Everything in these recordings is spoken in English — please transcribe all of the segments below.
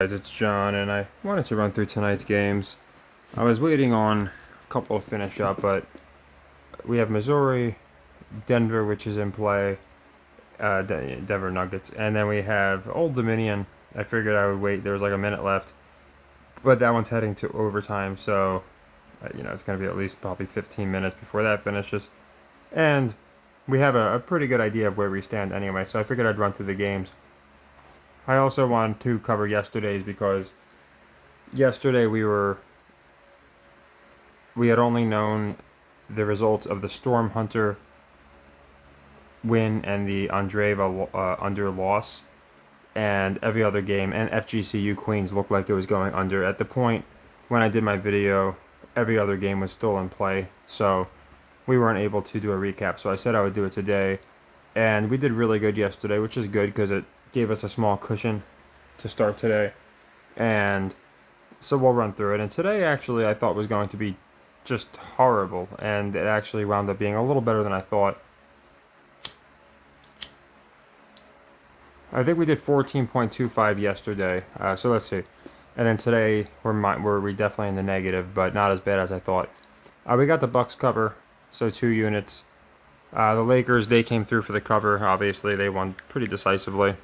Guys, it's John, and I wanted to run through tonight's games. I was waiting on a couple to finish up, but we have Missouri, Denver, which is in play, Denver Nuggets, and then we have Old Dominion. I figured I would wait. There was like a minute left, but that one's heading to overtime, so it's going to be at least probably 15 minutes before that finishes. And we have a pretty good idea of where we stand anyway, so I figured I'd run through the games. I also wanted to cover yesterday's because yesterday we had only known the results of the Storm Hunter win and the Andreeva under loss, and every other game, and FGCU Queens looked like it was going under. At the point when I did my video, every other game was still in play, so we weren't able to do a recap. So I said I would do it today, and we did really good yesterday, which is good because it gave us a small cushion to start today. And so we'll run through it. And today, actually, I thought was going to be just horrible, and it actually wound up being a little better than I thought. I think we did 14.25 yesterday, so let's see. And then today, we're definitely in the negative, but not as bad as I thought. We got the Bucks cover, so 2 units. The Lakers, they came through for the cover. Obviously, they won pretty decisively.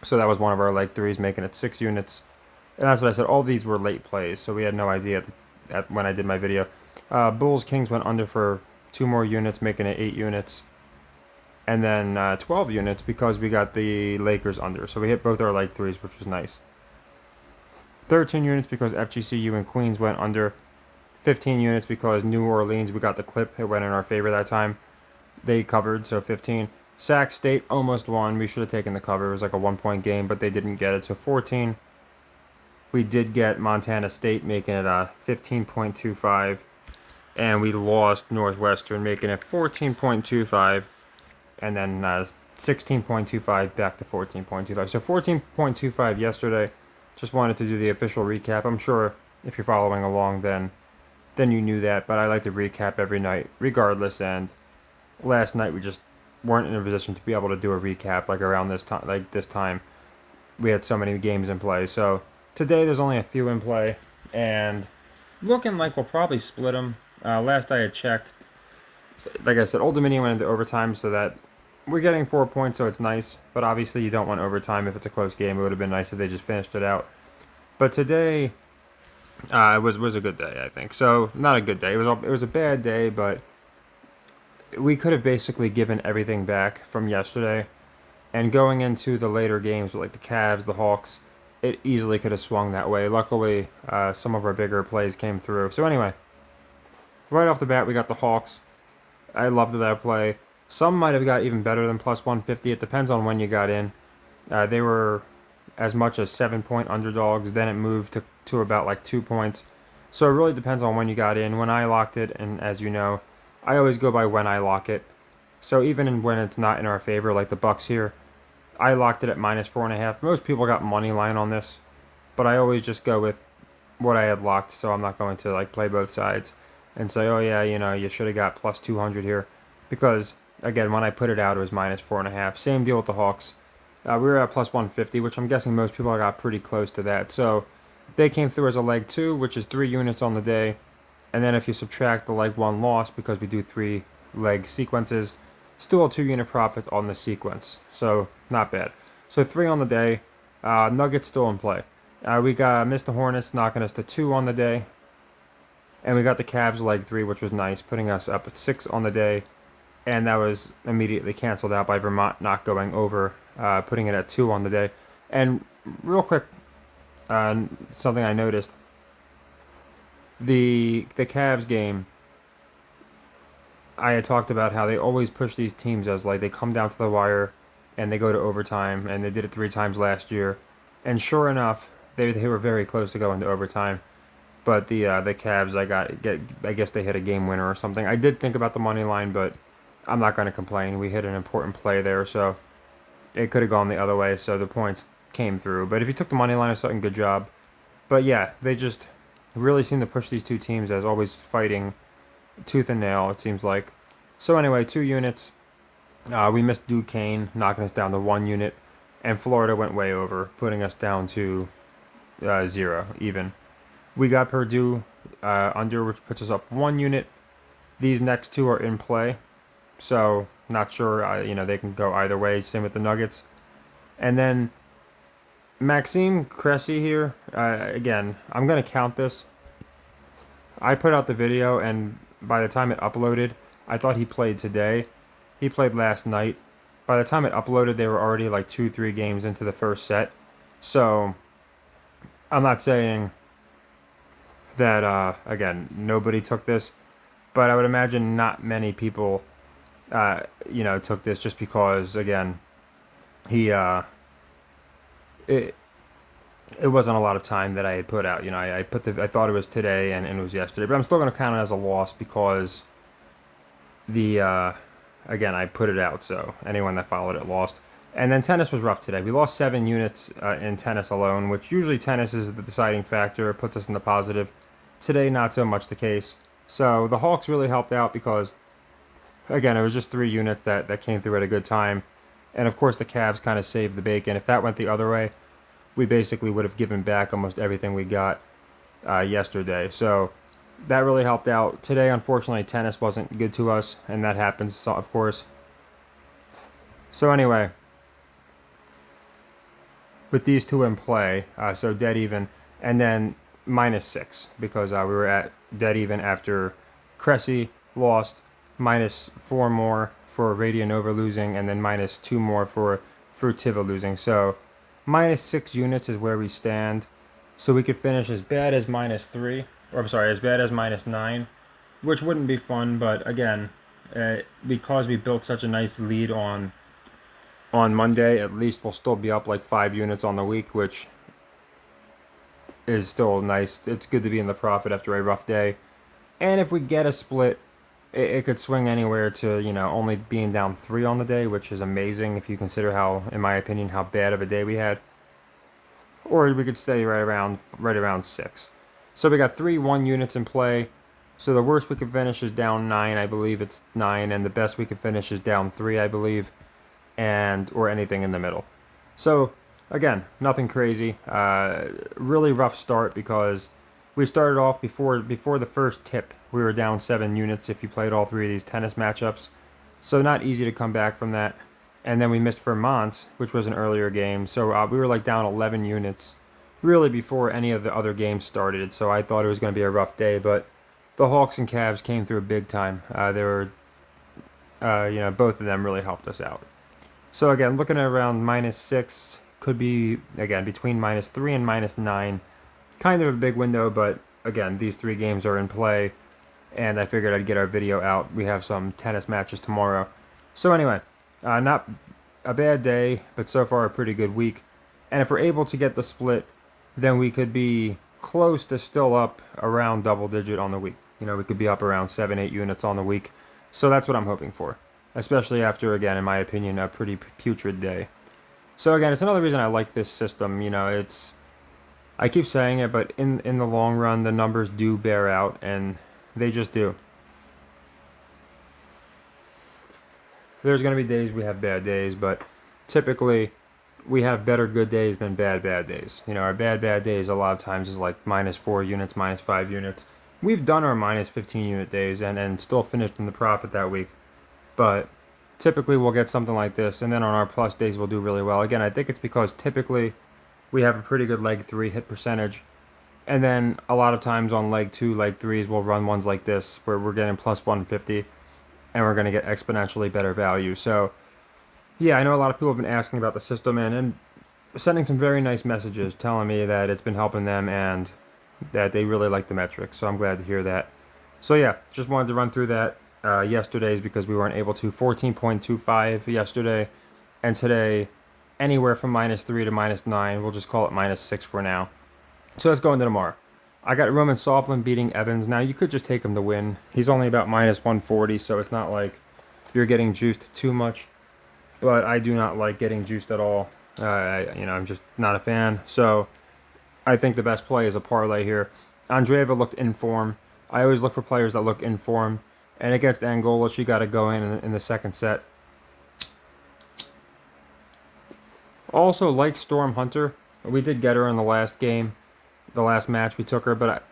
So that was one of our leg threes, making it 6 units. And that's what I said. All these were late plays, so we had no idea when I did my video. Bulls Kings went under for 2 more units, making it 8 units. And then 12 units because we got the Lakers under. So we hit both our leg threes, which was nice. 13 units because FGCU and Queens went under. 15 units because New Orleans, we got the clip. It went in our favor that time. They covered, so 15. Sac State almost won. We should have taken the cover. It was like a 1-point game, but they didn't get it, so 14. We did get Montana State, making it 15.25. And we lost Northwestern, making it 14.25. And then 16.25 back to 14.25. So 14.25 yesterday. Just wanted to do the official recap. I'm sure if you're following along, then you knew that. But I like to recap every night, regardless. And last night we just weren't in a position to be able to do a recap like around this time. Like this time, we had so many games in play. So today there's only a few in play, and looking like we'll probably split them. Last I had checked, like I said, Old Dominion went into overtime, so that we're getting 4 points, so it's nice. But obviously, you don't want overtime if it's a close game. It would have been nice if they just finished it out. But today, it was a good day, I think. So not a good day. It was a bad day, but we could have basically given everything back from yesterday. And going into the later games with like the Cavs, the Hawks, it easily could have swung that way. Luckily, some of our bigger plays came through. So anyway, right off the bat, we got the Hawks. I loved that play. Some might have got even better than plus 150. It depends on when you got in. They were as much as 7-point underdogs. Then it moved to about like 2 points. So it really depends on when you got in. When I locked it, and as you know, I always go by when I lock it. So even when it's not in our favor, like the Bucks here, I locked it at minus 4.5. Most people got money line on this, but I always just go with what I had locked. So I'm not going to like play both sides and say, oh yeah, you should have got plus 200 here, because again, when I put it out, it was minus 4.5. Same deal with the Hawks. We were at plus 150, which I'm guessing most people got pretty close to that. So they came through as a leg 2, which is 3 units on the day. And then if you subtract the leg 1 loss, because we do 3 leg sequences, still a 2 unit profit on the sequence. So not bad. So 3 on the day. Nuggets still in play. We got Mr. Hornets knocking us to 2 on the day. And we got the Cavs leg 3, which was nice, putting us up at 6 on the day. And that was immediately canceled out by Vermont not going over, putting it at 2 on the day. And real quick, something I noticed. The Cavs game, I had talked about how they always push these teams as like they come down to the wire and they go to overtime, and they did it 3 times last year. And sure enough, they were very close to going to overtime. But the Cavs, I guess they hit a game winner or something. I did think about the money line, but I'm not going to complain. We hit an important play there, so it could have gone the other way, so the points came through. But if you took the money line or something, good job. But yeah, they just really seem to push these 2 teams as always fighting tooth and nail, it seems like. So anyway, 2 units. We missed Duquesne, knocking us down to 1 unit. And Florida went way over, putting us down to 0 even. We got Purdue under, which puts us up 1 unit. These next two are in play, so not sure. They can go either way. Same with the Nuggets, and then Maxime Cressy here. Again, I'm gonna count this. I put out the video, and by the time it uploaded, I thought he played today. He played last night. By the time it uploaded, they were already like 2-3 games into the first set. So I'm not saying that again nobody took this, but I would imagine not many people took this just because again he it wasn't a lot of time that I had put out. I thought it was today and it was yesterday, but I'm still going to count it as a loss because the again I put it out, so anyone that followed it lost. And then tennis was rough today. We lost 7 units in tennis alone, which usually tennis is the deciding factor. It puts us in the positive. Today, not so much the case. So the Hawks really helped out because, again, it was just 3 units that came through at a good time. And of course, the Cavs kind of saved the bacon. If that went the other way, we basically would have given back almost everything we got yesterday. So that really helped out. Today, unfortunately, tennis wasn't good to us, and that happens, of course. So anyway, with these two in play, so dead even, and then -6 because we were at dead even after Cressy lost, -4 more for Radionova losing, and then -2 more for Frutiva losing. So -6 units is where we stand. So we could finish as bad as -3, or I'm sorry, as bad as -9, which wouldn't be fun. But again, because we built such a nice lead on Monday, at least we'll still be up like 5 units on the week, which is still nice. It's good to be in the profit after a rough day. And if we get a split, it could swing anywhere to, only being down 3 on the day, which is amazing if you consider how, in my opinion, how bad of a day we had. Or we could stay right around 6. So we got 3 1 units in play. So the worst we could finish is down 9, I believe it's 9, and the best we could finish is down 3, I believe, or anything in the middle. So again, nothing crazy. Really rough start because we started off before the first tip. We were down 7 units if you played all 3 of these tennis matchups. So not easy to come back from that. And then we missed Vermont, which was an earlier game. So we were like down 11 units really before any of the other games started. So I thought it was going to be a rough day. But the Hawks and Cavs came through big time. They were, both of them really helped us out. So again, looking at around -6, could be, again, between -3 and -9. Kind of a big window, but again, these 3 games are in play, and I figured I'd get our video out. We have some tennis matches tomorrow. So anyway, not a bad day, but so far a pretty good week. And if we're able to get the split, then we could be close to still up around double digit on the week. We could be up around 7-8 units on the week. So that's what I'm hoping for, especially after, again, in my opinion, a pretty putrid day. So again, it's another reason I like this system. I keep saying it, but in the long run, the numbers do bear out, and they just do. There's going to be days we have bad days, but typically we have better good days than bad days. Our bad days a lot of times is like -4 units, -5 units. We've done our -15 unit days and still finished in the profit that week. But typically we'll get something like this, and then on our plus days we'll do really well. Again, I think it's because typically we have a pretty good leg 3 hit percentage, and then a lot of times on leg 2, leg 3s, we'll run ones like this where we're getting plus 150, and we're going to get exponentially better value. So yeah, I know a lot of people have been asking about the system and sending some very nice messages telling me that it's been helping them and that they really like the metrics. So I'm glad to hear that. So yeah, just wanted to run through that. Yesterday's because we weren't able to. 14.25 yesterday, and today anywhere from -3 to -9. We'll just call it -6 for now. So let's go into tomorrow. I got Roman Soflin beating Evans. Now you could just take him to win. He's only about -140, so it's not like you're getting juiced too much. But I do not like getting juiced at all. I'm just not a fan. So I think the best play is a parlay here. Andreeva looked in form. I always look for players that look in form. And against Angola, she got to go in the second set. Also, like Storm Hunter, we did get her in the last game. the last match we took her, but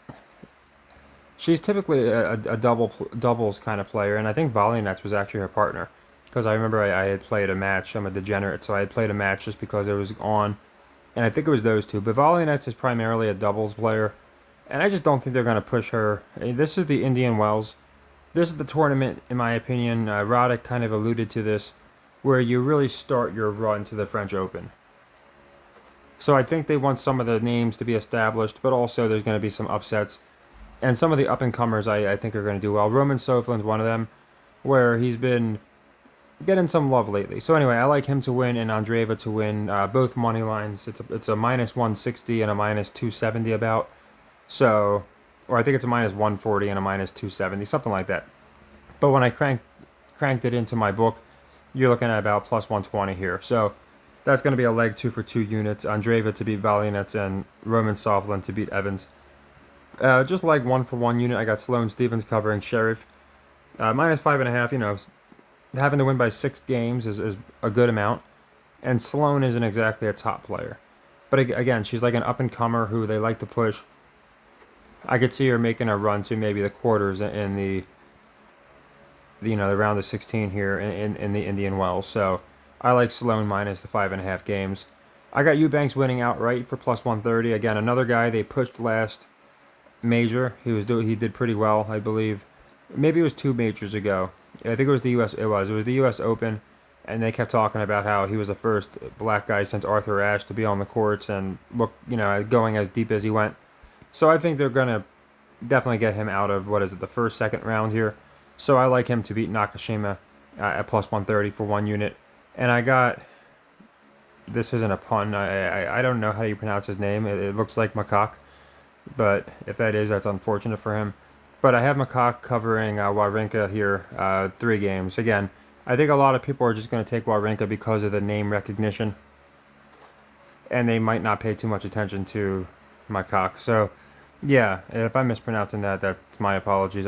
she's typically a doubles kind of player, and I think Volleynets was actually her partner. Because I remember I had played a match. I'm a degenerate, so I had played a match just because it was on, and I think it was those two. But Volleynets is primarily a doubles player, and I just don't think they're going to push her. This is the Indian Wells. This is the tournament, in my opinion. Roddick kind of alluded to this, where you really start your run to the French Open. So I think they want some of the names to be established, but also there's going to be some upsets. And some of the up-and-comers I think are going to do well. Roman Soflin's one of them, where he's been getting some love lately. So anyway, I like him to win and Andreeva to win. Both money lines. It's a minus 160 and a minus 270 about. So, or I think it's a minus 140 and a minus 270, something like that. But when I cranked it into my book, you're looking at about plus 120 here. So that's going to be a leg 2 for 2 units. Andreeva to beat Volleynets and Roman Soflin to beat Evans. Just leg 1 for 1 unit, I got Sloane Stevens covering Sheriff. Minus 5.5, you know, having to win by 6 games is a good amount. And Sloane isn't exactly a top player. But again, she's like an up-and-comer who they like to push. I could see her making a run to maybe the quarters in the round of 16 here in the Indian Wells. So I like Sloane minus the 5.5 games. I got Eubanks winning outright for plus 130. Again, another guy they pushed last major. He did pretty well, I believe. Maybe it was 2 majors ago. I think it was the the U.S. Open, and they kept talking about how he was the first black guy since Arthur Ashe to be on the courts and look, going as deep as he went. So I think they're gonna definitely get him out of the first, second round here. So I like him to beat Nakashima at plus 130 for 1 unit. And I got, this isn't a pun. I don't know how you pronounce his name. It looks like Makak, but if that is, that's unfortunate for him. But I have Makak covering Wawrinka here, 3 games. Again, I think a lot of people are just going to take Wawrinka because of the name recognition, and they might not pay too much attention to Makak. So, yeah, if I'm mispronouncing that, that's my apologies.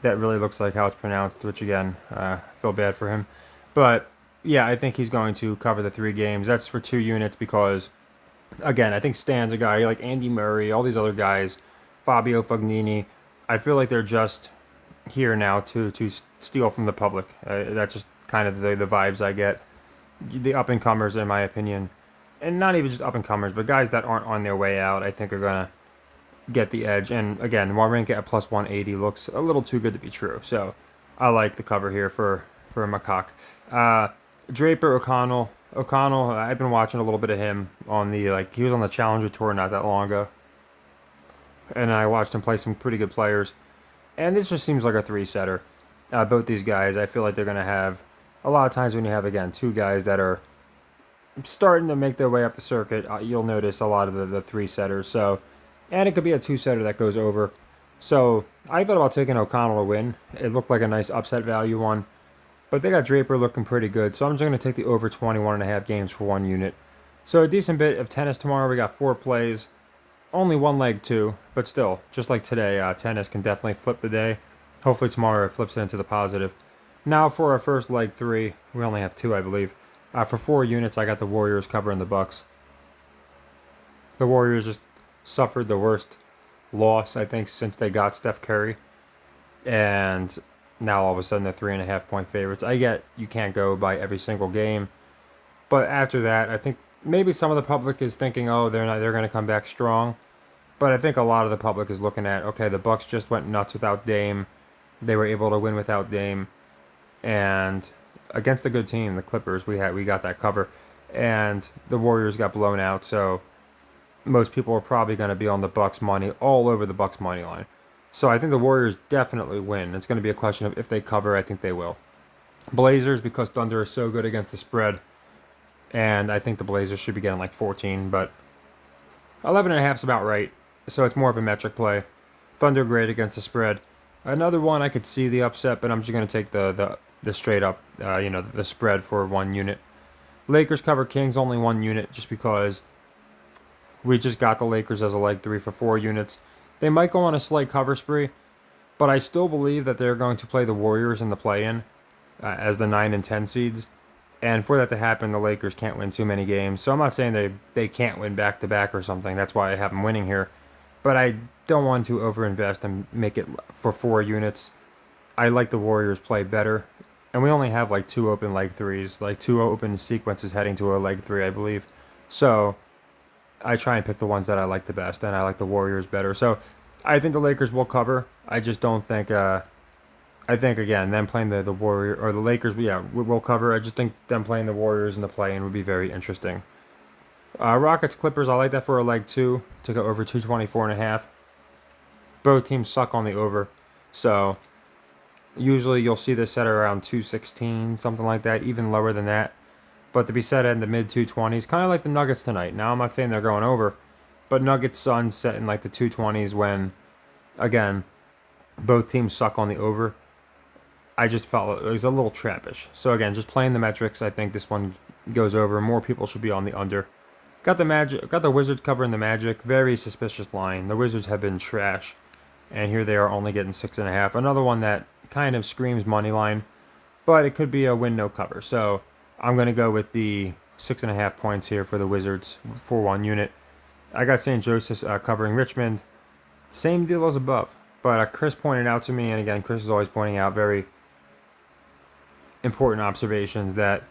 That really looks like how it's pronounced, which again, I feel bad for him. But, yeah, I think he's going to cover the 3 games. That's for 2 units because, again, I think Stan's a guy like Andy Murray, all these other guys, Fabio Fognini. I feel like they're just here now to steal from the public. That's just kind of the vibes I get. The up-and-comers, in my opinion, and not even just up-and-comers, but guys that aren't on their way out, I think are going to get the edge. And again, Wawrinka at plus 180 looks a little too good to be true. So I like the cover here for Makak. Draper O'Connell. I've been watching a little bit of him on he was on the Challenger Tour not that long ago. And I watched him play some pretty good players. And this just seems like a 3-setter. Both these guys, I feel like they're going to have, a lot of times when you have, again, 2 guys that are starting to make their way up the circuit, you'll notice a lot of the 3-setters. So, and it could be a 2-setter that goes over. So, I thought about taking O'Connell to win. It looked like a nice upset value one. But they got Draper looking pretty good. So, I'm just going to take the over 21.5 games for 1 unit. So, a decent bit of tennis tomorrow. We got 4 plays. Only 1 leg 2, but still, just like today, tennis can definitely flip the day. Hopefully tomorrow it flips it into the positive. Now for our first leg 3, we only have 2, I believe. For 4 units, I got the Warriors covering the Bucks. The Warriors just suffered the worst loss, I think, since they got Steph Curry. And now all of a sudden they're 3.5 point favorites. I get you can't go by every single game. But after that, I think maybe some of the public is thinking, oh, they're going to come back strong. But I think a lot of the public is looking at, okay, the Bucks just went nuts without Dame. They were able to win without Dame. And against a good team, the Clippers, we got that cover. And the Warriors got blown out, so most people are probably going to be on the Bucks money, all over the Bucks money line. So I think the Warriors definitely win. It's going to be a question of if they cover. I think they will. Blazers, because Thunder is so good against the spread. And I think the Blazers should be getting like 14, but 11.5 is about right. So it's more of a metric play. Thunder great against the spread. Another one I could see the upset, but I'm just going to take the straight up, the spread for 1 unit. Lakers cover Kings only 1 unit, just because we just got the Lakers as a leg 3 for 4 units. They might go on a slight cover spree, but I still believe that they're going to play the Warriors in the play-in as the 9 and 10 seeds. And for that to happen, the Lakers can't win too many games. So I'm not saying they can't win back to back or something. That's why I have them winning here. But I don't want to overinvest and make it for 4 units. I like the Warriors play better. And we only have like 2 open leg threes, like 2 open sequences heading to a leg three, I believe. So I try and pick the ones that I like the best, and I like the Warriors better. So I think the Lakers will cover. I just don't think. I think again, them playing the Warrior or the Lakers, yeah, will cover. I just think them playing the Warriors in the play-in would be very interesting. Rockets Clippers, I like that for a leg two to go over 224.5. Both teams suck on the over, so usually you'll see this set around 216, something like that, even lower than that. But to be set in the mid 220s, kind of like the Nuggets tonight. Now I'm not saying they're going over, but Nuggets Suns set in like the 220s when, again, both teams suck on the over. I just felt it was a little trappish. So again, just playing the metrics, I think this one goes over. More people should be on the under. Got the Wizards covering the Magic. Very suspicious line. The Wizards have been trash, and here they are only getting 6.5. Another one that kind of screams money line, but it could be a win no cover. So I'm gonna go with the 6.5 points here for the Wizards for 1 unit. I got St. Joseph's covering Richmond. Same deal as above. But Chris pointed out to me, and again, Chris is always pointing out very important observations that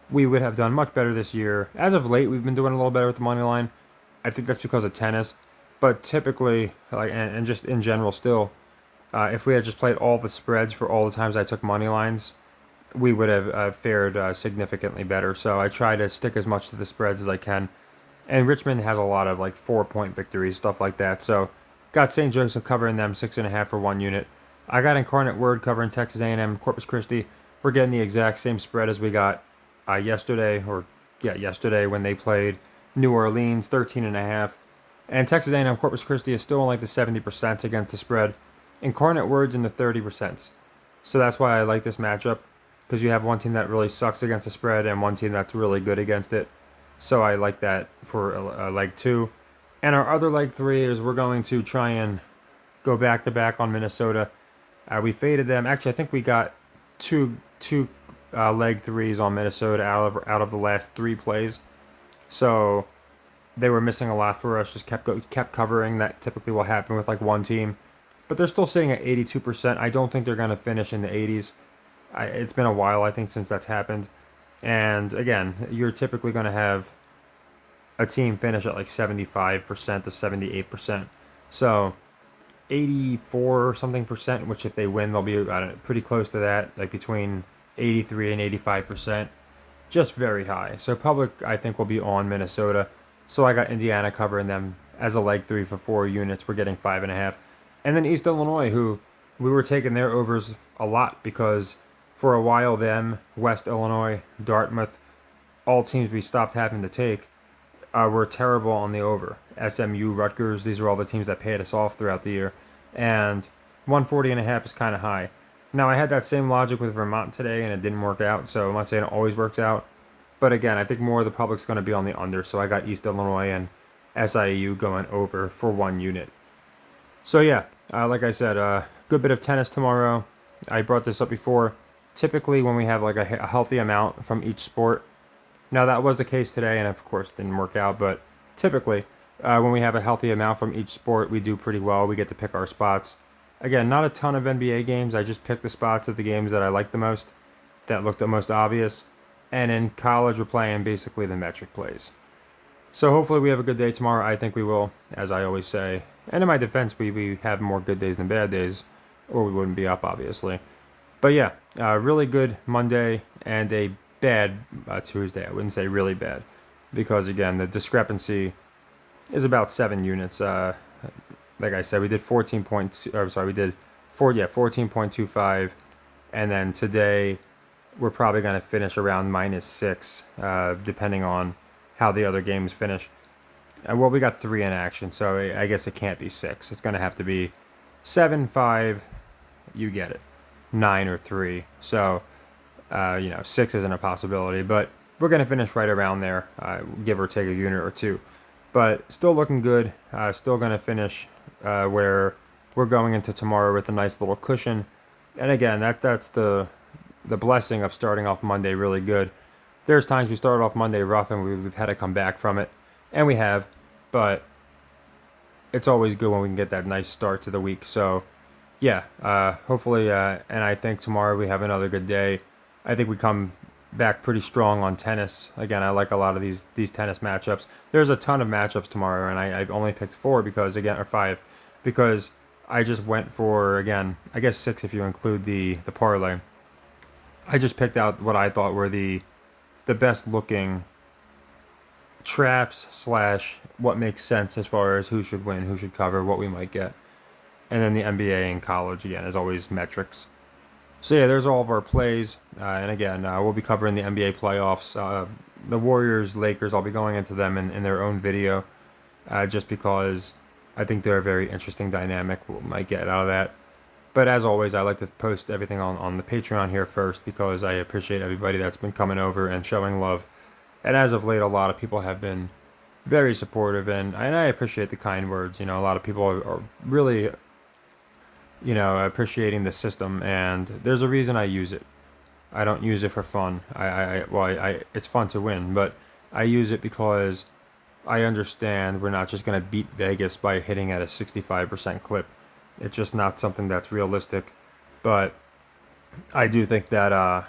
we would have done much better this year. As of late, we've been doing a little better with the money line. I think that's because of tennis. But typically, like and just in general, still, if we had just played all the spreads for all the times I took money lines, we would have fared significantly better. So I try to stick as much to the spreads as I can. And Richmond has a lot of like 4 point victories, stuff like that. So got St. Joseph covering them 6.5 for 1 unit. I got Incarnate Word covering Texas A&M, Corpus Christi. We're getting the exact same spread as we got yesterday when they played New Orleans, 13.5. And Texas A&M Corpus Christi is still in like the 70% against the spread. Incarnate Word's in the 30%. So that's why I like this matchup, because you have one team that really sucks against the spread and one team that's really good against it. So I like that for leg two. And our other leg three is we're going to try and go back to back on Minnesota. We faded them. Actually, I think we got two leg threes on Minnesota out of the last 3 plays. So they were missing a lot for us. Just kept covering. That typically will happen with like one team, but they're still sitting at 82%. I don't think they're going to finish in the 80s. It's been a while, I think, since that's happened. And again, you're typically going to have a team finish at like 75% to 78%. So 84 or something percent, which if they win, they'll be pretty close to that, like between 83 and 85%. Just very high. So public, I think, will be on Minnesota. So I got Indiana covering them as a leg three for 4 units. We're getting 5.5. And then East Illinois, who we were taking their overs a lot because for a while them, West Illinois, Dartmouth, all teams we stopped having to take were terrible on the over. SMU, Rutgers, these are all the teams that paid us off throughout the year. And 140.5 is kind of high. Now, I had that same logic with Vermont today, and it didn't work out, so I'm not saying it always works out. But again, I think more of the public's going to be on the under, so I got East Illinois and SIU going over for 1 unit. So yeah, like I said, good bit of tennis tomorrow. I brought this up before. Typically, when we have like a healthy amount from each sport, now that was the case today, and of course didn't work out, but typically, when we have a healthy amount from each sport, we do pretty well. We get to pick our spots. Again, not a ton of NBA games. I just picked the spots of the games that I like the most, that looked the most obvious. And in college, we're playing basically the metric plays. So hopefully we have a good day tomorrow. I think we will, as I always say. And in my defense, we have more good days than bad days, or we wouldn't be up, obviously. But yeah, really good Monday and a bad Tuesday. I wouldn't say really bad, because again, the discrepancy is about 7 units. Like I said, we did 14.25, and then today we're probably going to finish around -6, depending on how the other games finish. Well, we got 3 in action, so I guess it can't be 6. It's going to have to be 7, 5, you get it, 9 or 3. So, 6 isn't a possibility, but we're going to finish right around there, give or take a unit or 2. But still looking good. Still going to finish where we're going into tomorrow with a nice little cushion. And again, that's the blessing of starting off Monday really good. there's times we started off Monday rough and we've had to come back from it, and we have, but it's always good when we can get that nice start to the week. So, yeah, hopefully, and I think tomorrow we have another good day. I think we come back pretty strong on tennis. Again, I like a lot of these tennis matchups. There's a ton of matchups tomorrow, and I only picked four because, again, or five, because I just went for, again, I guess six if you include the parlay. I just picked out what I thought were the best looking traps slash what makes sense as far as who should win, who should cover, what we might get. And then the NBA and college, again, as always, metrics. So yeah, there's all of our plays. And again, we'll be covering the NBA playoffs. The Warriors, Lakers, I'll be going into them in their own video, just because I think they're a very interesting dynamic we might get out of that. But as always, I like to post everything on the Patreon here first because I appreciate everybody that's been coming over and showing love. And as of late, a lot of people have been very supportive, and I appreciate the kind words. You know, a lot of people are really, appreciating the system, and there's a reason I use it. I don't use it for fun. It's fun to win, but I use it because I understand we're not just going to beat Vegas by hitting at a 65% clip. It's just not something that's realistic. But I do think that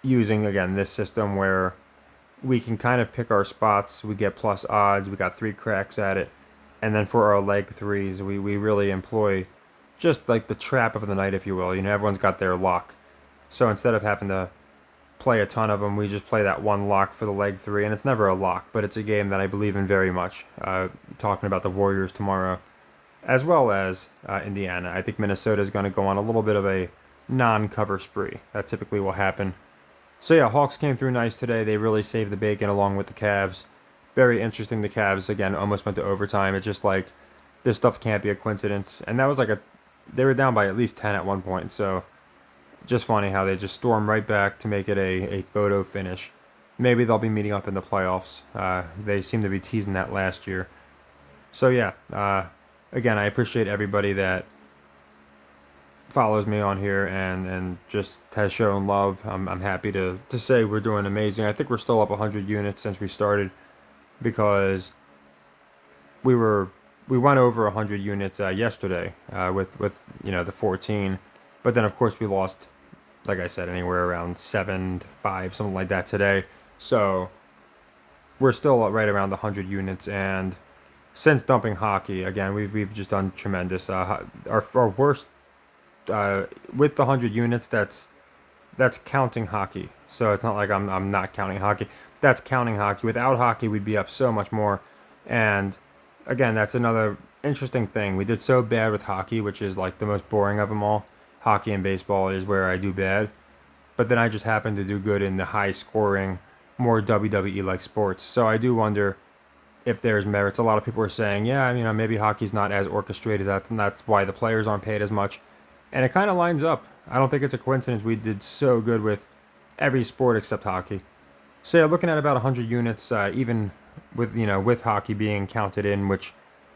using, again, this system where we can kind of pick our spots, we get plus odds, we got 3 cracks at it. And then for our leg threes, we really employ just like the trap of the night, if you will. You know, everyone's got their lock. So instead of having to play a ton of them, we just play that one lock for the leg three. And it's never a lock, but it's a game that I believe in very much. Talking about the Warriors tomorrow, as well as Indiana. I think Minnesota is going to go on a little bit of a non-cover spree. That typically will happen. So yeah, Hawks came through nice today. They really saved the bacon along with the Cavs. Very interesting. The Cavs, again, almost went to overtime. It's just like, this stuff can't be a coincidence. And that was they were down by at least 10 at one point. So just funny how they just stormed right back to make it a photo finish. Maybe they'll be meeting up in the playoffs. They seem to be teasing that last year. So yeah, again, I appreciate everybody that follows me on here and just has shown love. I'm happy to say we're doing amazing. I think we're still up 100 units since we started, because we went over 100 units yesterday with the 14, but then of course we lost, like I said, anywhere around 7 to 5, something like that today. So we're still right around the 100 units, and since dumping hockey, again, we've just done tremendous. Our worst with the 100 units, that's counting hockey. So it's not like I'm not counting hockey. That's counting hockey. Without hockey, we'd be up so much more. And again, that's another interesting thing. We did so bad with hockey, which is like the most boring of them all. Hockey and baseball is where I do bad. But then I just happen to do good in the high scoring, more WWE like sports. So I do wonder if there's merits. A lot of people are saying, yeah, maybe hockey's not as orchestrated. That's why the players aren't paid as much. And it kind of lines up. I don't think it's a coincidence we did so good with every sport except hockey. So yeah, looking at about 100 units, even with hockey being counted in, which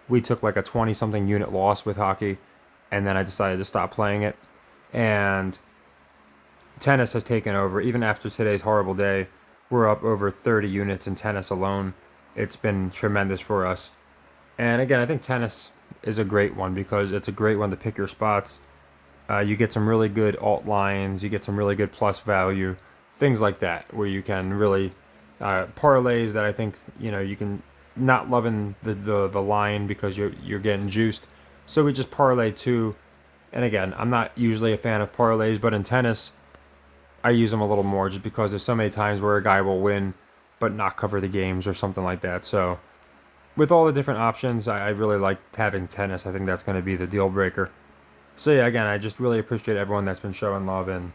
we took like a 20-something unit loss with hockey, and then I decided to stop playing it. And tennis has taken over. Even after today's horrible day, we're up over 30 units in tennis alone. It's been tremendous for us. And again, I think tennis is a great one because it's a great one to pick your spots. You get some really good alt lines, you get some really good plus value, things like that, where you can really parlays that I think you can not loving the line because you're getting juiced. So we just parlay two. And again, I'm not usually a fan of parlays, but in tennis, I use them a little more just because there's so many times where a guy will win but not cover the games or something like that. So with all the different options, I really like having tennis. I think that's going to be the deal breaker. So yeah, again, I just really appreciate everyone that's been showing love, and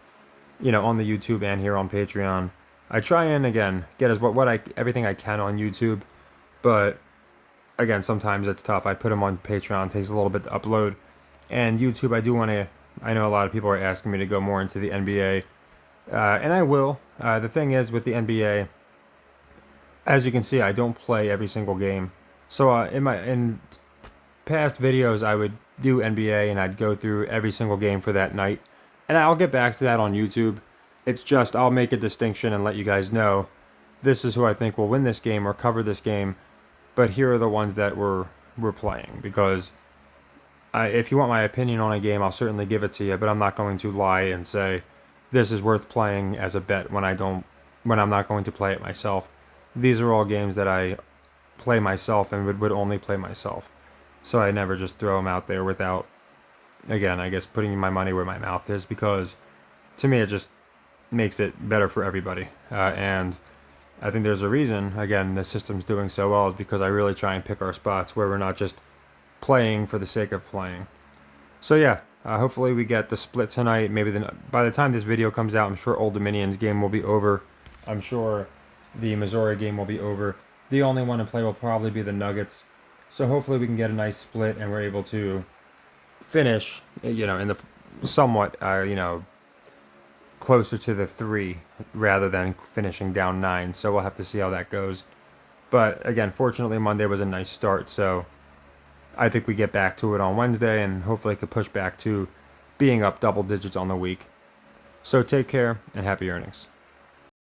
on the YouTube and here on Patreon. I try and again get everything I can on YouTube, but again, sometimes it's tough. I put them on Patreon, it takes a little bit to upload, and YouTube. I know a lot of people are asking me to go more into the NBA, and I will. The thing is with the NBA, as you can see, I don't play every single game. So in past videos, I would do NBA and I'd go through every single game for that night. And I'll get back to that on YouTube. It's just I'll make a distinction and let you guys know this is who I think will win this game or cover this game, but here are the ones that we're playing because if you want my opinion on a game, I'll certainly give it to you, but I'm not going to lie and say this is worth playing as a bet when I'm not going to play it myself. These are all games that I play myself and would only play myself. So I never just throw them out there without, again, I guess putting my money where my mouth is, because to me it just makes it better for everybody. And I think there's a reason, again, the system's doing so well is because I really try and pick our spots where we're not just playing for the sake of playing. So yeah, hopefully we get the split tonight. Maybe by the time this video comes out, I'm sure Old Dominion's game will be over. I'm sure the Missouri game will be over. The only one to play will probably be the Nuggets. So hopefully we can get a nice split and we're able to finish, in the somewhat, closer to the 3 rather than finishing down 9. So we'll have to see how that goes. But again, fortunately Monday was a nice start, so I think we get back to it on Wednesday and hopefully could push back to being up double digits on the week. So take care and happy earnings.